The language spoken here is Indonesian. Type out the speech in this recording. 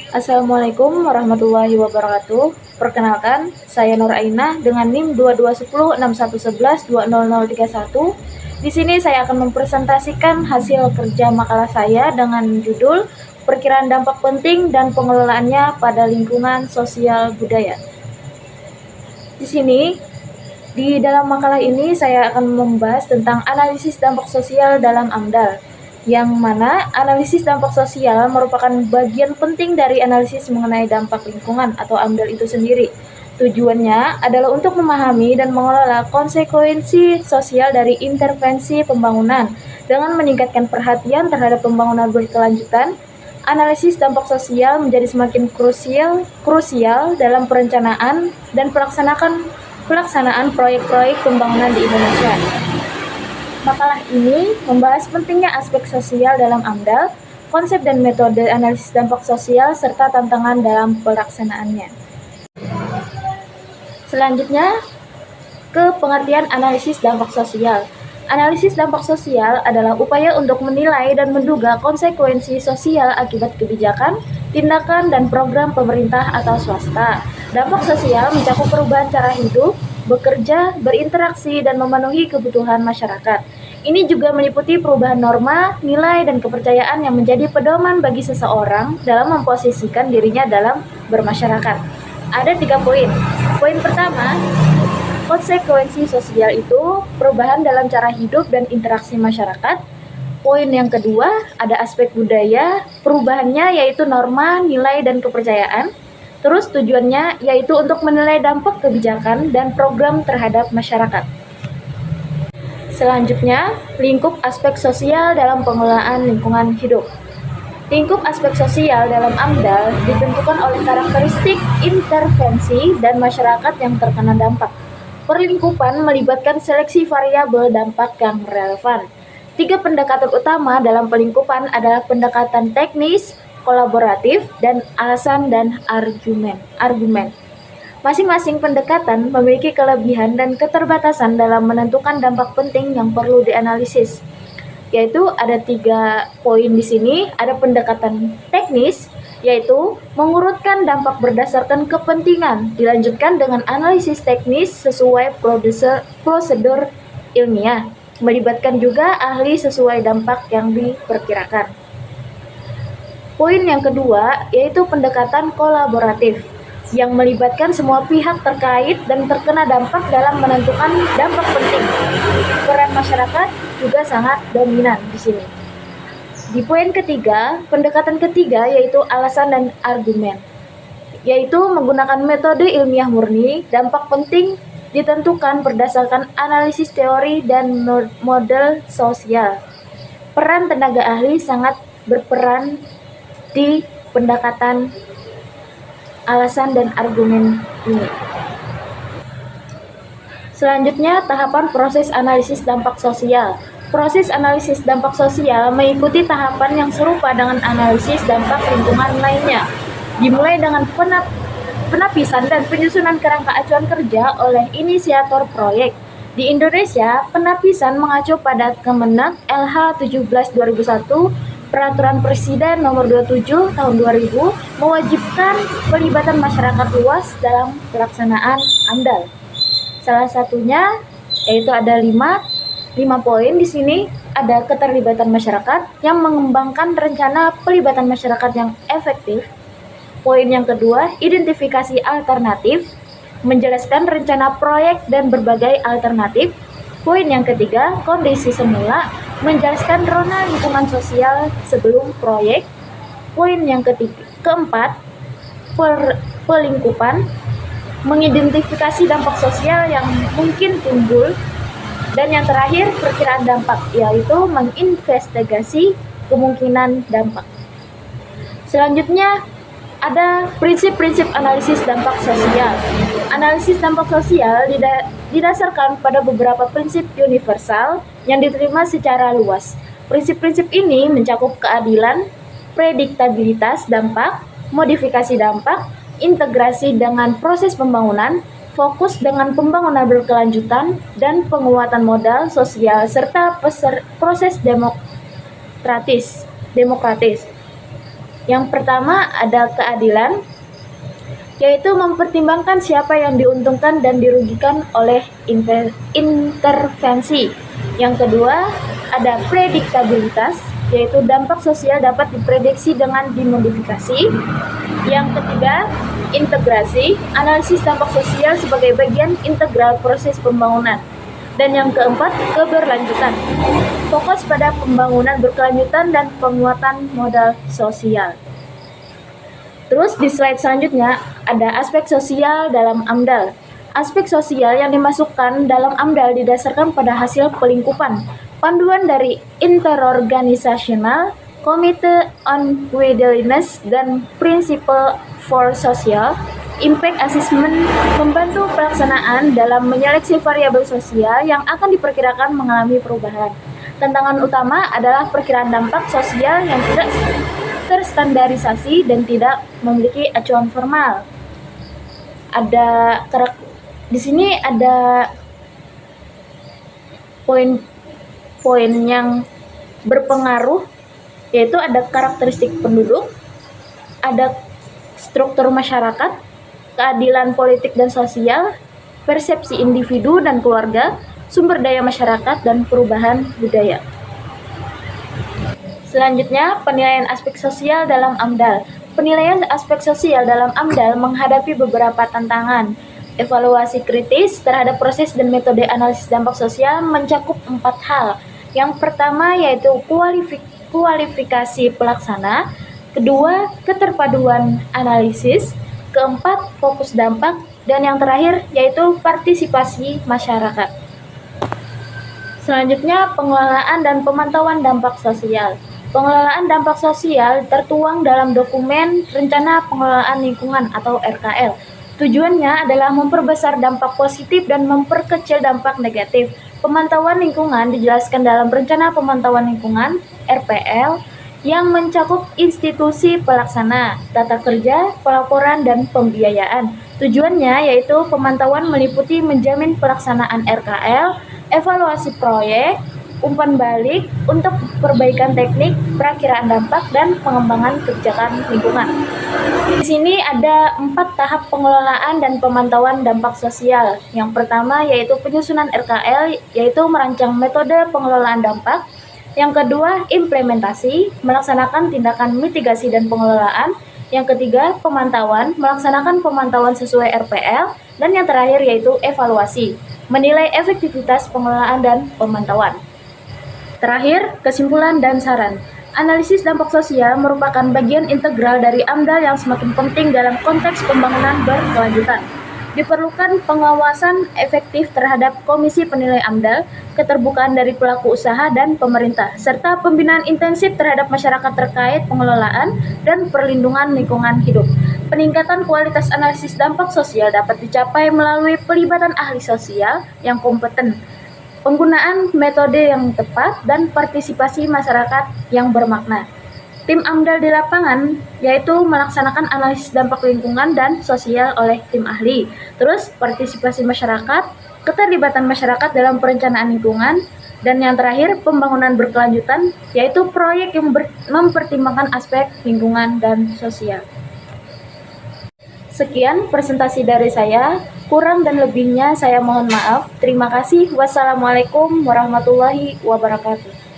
Assalamualaikum warahmatullahi wabarakatuh. Perkenalkan, saya Nur Ainah dengan NIM 22106111200031. Di sini saya akan mempresentasikan hasil kerja makalah saya dengan judul Perkiraan Dampak Penting dan Pengelolaannya pada Lingkungan Sosial Budaya. Di sini, di dalam makalah ini saya akan membahas tentang analisis dampak sosial dalam AMDAL, yang mana analisis dampak sosial merupakan bagian penting dari analisis mengenai dampak lingkungan atau AMDAL itu sendiri. Tujuannya adalah untuk memahami dan mengelola konsekuensi sosial dari intervensi pembangunan dengan meningkatkan perhatian terhadap pembangunan berkelanjutan. Analisis dampak sosial menjadi semakin krusial dalam perencanaan dan pelaksanaan proyek-proyek pembangunan di Indonesia. Makalah ini membahas pentingnya aspek sosial dalam AMDAL, konsep dan metode analisis dampak sosial, serta tantangan dalam pelaksanaannya. Selanjutnya, ke pengertian analisis dampak sosial. Analisis dampak sosial adalah upaya untuk menilai dan menduga konsekuensi sosial akibat kebijakan, tindakan, dan program pemerintah atau swasta. Dampak sosial mencakup perubahan cara hidup, bekerja, berinteraksi, dan memenuhi kebutuhan masyarakat. Ini juga meliputi perubahan norma, nilai, dan kepercayaan yang menjadi pedoman bagi seseorang dalam memposisikan dirinya dalam bermasyarakat. Ada 3 poin. Poin pertama, konsekuensi sosial itu perubahan dalam cara hidup dan interaksi masyarakat. Poin yang kedua, ada aspek budaya, perubahannya yaitu norma, nilai, dan kepercayaan. Terus tujuannya yaitu untuk menilai dampak kebijakan dan program terhadap masyarakat. Selanjutnya, lingkup aspek sosial dalam pengelolaan lingkungan hidup. Lingkup aspek sosial dalam AMDAL ditentukan oleh karakteristik intervensi dan masyarakat yang terkena dampak. Perlingkupan melibatkan seleksi variabel dampak yang relevan. 3 pendekatan utama dalam pelingkupan adalah pendekatan teknis, kolaboratif, dan alasan dan argumen. Masing-masing pendekatan memiliki kelebihan dan keterbatasan dalam menentukan dampak penting yang perlu dianalisis. Yaitu ada 3 poin di sini. Ada pendekatan teknis, yaitu mengurutkan dampak berdasarkan kepentingan, dilanjutkan dengan analisis teknis sesuai prosedur ilmiah, melibatkan juga ahli sesuai dampak yang diperkirakan. Poin yang kedua yaitu pendekatan kolaboratif, yang melibatkan semua pihak terkait dan terkena dampak dalam menentukan dampak penting. Peran masyarakat juga sangat dominan di sini. Di poin ketiga, pendekatan ketiga yaitu alasan dan argumen, yaitu menggunakan metode ilmiah murni. Dampak penting ditentukan berdasarkan analisis teori dan model sosial. Peran tenaga ahli sangat berperan di pendekatan alasan dan argumen ini. Selanjutnya, tahapan proses analisis dampak sosial. Proses analisis dampak sosial mengikuti tahapan yang serupa dengan analisis dampak lingkungan lainnya. Dimulai dengan penapisan dan penyusunan kerangka acuan kerja oleh inisiator proyek. Di Indonesia, penapisan mengacu pada Kemenag LH 17/2001, Peraturan Presiden Nomor 27 Tahun 2000 mewajibkan pelibatan masyarakat luas dalam pelaksanaan AMDAL. Salah satunya yaitu ada 5 poin di sini. Ada keterlibatan masyarakat yang mengembangkan rencana pelibatan masyarakat yang efektif. Poin yang kedua, identifikasi alternatif, menjelaskan rencana proyek dan berbagai alternatif. Poin yang ketiga, kondisi semula, menjelaskan rona lingkungan sosial sebelum proyek. Poin yang keempat, pelingkupan, mengidentifikasi dampak sosial yang mungkin timbul. Dan yang terakhir, perkiraan dampak, yaitu menginvestigasi kemungkinan dampak. Selanjutnya, ada prinsip-prinsip analisis dampak sosial. Analisis dampak sosial didasarkan pada beberapa prinsip universal yang diterima secara luas. Prinsip-prinsip ini mencakup keadilan, prediktabilitas dampak, modifikasi dampak, integrasi dengan proses pembangunan, fokus dengan pembangunan berkelanjutan, dan penguatan modal sosial, serta proses demokratis. Yang pertama ada keadilan, yaitu mempertimbangkan siapa yang diuntungkan dan dirugikan oleh intervensi. Yang kedua ada prediktabilitas, yaitu dampak sosial dapat diprediksi dengan dimodifikasi. Yang ketiga, integrasi, analisis dampak sosial sebagai bagian integral proses pembangunan. Dan yang keempat, keberlanjutan, fokus pada pembangunan berkelanjutan dan penguatan modal sosial. Terus di slide selanjutnya ada aspek sosial dalam AMDAL. Aspek sosial yang dimasukkan dalam AMDAL didasarkan pada hasil pelingkupan panduan dari interorganisasional, Komite on Widely-ness, dan Principle for Social Impact Assessment membantu pelaksanaan dalam menyeleksi variabel sosial yang akan diperkirakan mengalami perubahan. Tantangan utama adalah perkiraan dampak sosial yang tidak terstandarisasi dan tidak memiliki acuan formal. Di sini ada poin yang berpengaruh, yaitu ada karakteristik penduduk, ada struktur masyarakat, keadilan politik dan sosial, persepsi individu dan keluarga, sumber daya masyarakat, dan perubahan budaya. Selanjutnya, penilaian aspek sosial dalam AMDAL. Penilaian aspek sosial dalam AMDAL menghadapi beberapa tantangan. Evaluasi kritis terhadap proses dan metode analisis dampak sosial mencakup 4 hal. Yang pertama yaitu kualifikasi pelaksana, kedua keterpaduan analisis, keempat fokus dampak, dan yang terakhir yaitu partisipasi masyarakat. Selanjutnya, pengelolaan dan pemantauan dampak sosial. Pengelolaan dampak sosial tertuang dalam dokumen Rencana Pengelolaan Lingkungan atau RKL. Tujuannya adalah memperbesar dampak positif dan memperkecil dampak negatif. Pemantauan lingkungan dijelaskan dalam Rencana Pemantauan Lingkungan (RPL) yang mencakup institusi pelaksana, tata kerja, pelaporan, dan pembiayaan. Tujuannya yaitu pemantauan meliputi menjamin pelaksanaan RKL, evaluasi proyek, umpan balik untuk perbaikan teknik, perakiraan dampak, dan pengembangan kebijakan lingkungan. Di sini ada 4 tahap pengelolaan dan pemantauan dampak sosial. Yang pertama yaitu penyusunan RKL, yaitu merancang metode pengelolaan dampak. Yang kedua, implementasi, melaksanakan tindakan mitigasi dan pengelolaan. Yang ketiga, pemantauan, melaksanakan pemantauan sesuai RPL. Dan yang terakhir yaitu evaluasi, menilai efektivitas pengelolaan dan pemantauan. Terakhir, kesimpulan dan saran. Analisis dampak sosial merupakan bagian integral dari AMDAL yang semakin penting dalam konteks pembangunan berkelanjutan. Diperlukan pengawasan efektif terhadap Komisi Penilai AMDAL, keterbukaan dari pelaku usaha dan pemerintah, serta pembinaan intensif terhadap masyarakat terkait pengelolaan dan perlindungan lingkungan hidup. Peningkatan kualitas analisis dampak sosial dapat dicapai melalui pelibatan ahli sosial yang kompeten, penggunaan metode yang tepat, dan partisipasi masyarakat yang bermakna. Tim AMDAL di lapangan yaitu melaksanakan analisis dampak lingkungan dan sosial oleh tim ahli. Terus partisipasi masyarakat, keterlibatan masyarakat dalam perencanaan lingkungan, dan yang terakhir pembangunan berkelanjutan yaitu proyek yang mempertimbangkan aspek lingkungan dan sosial. Sekian presentasi dari saya, kurang dan lebihnya saya mohon maaf. Terima kasih. Wassalamualaikum warahmatullahi wabarakatuh.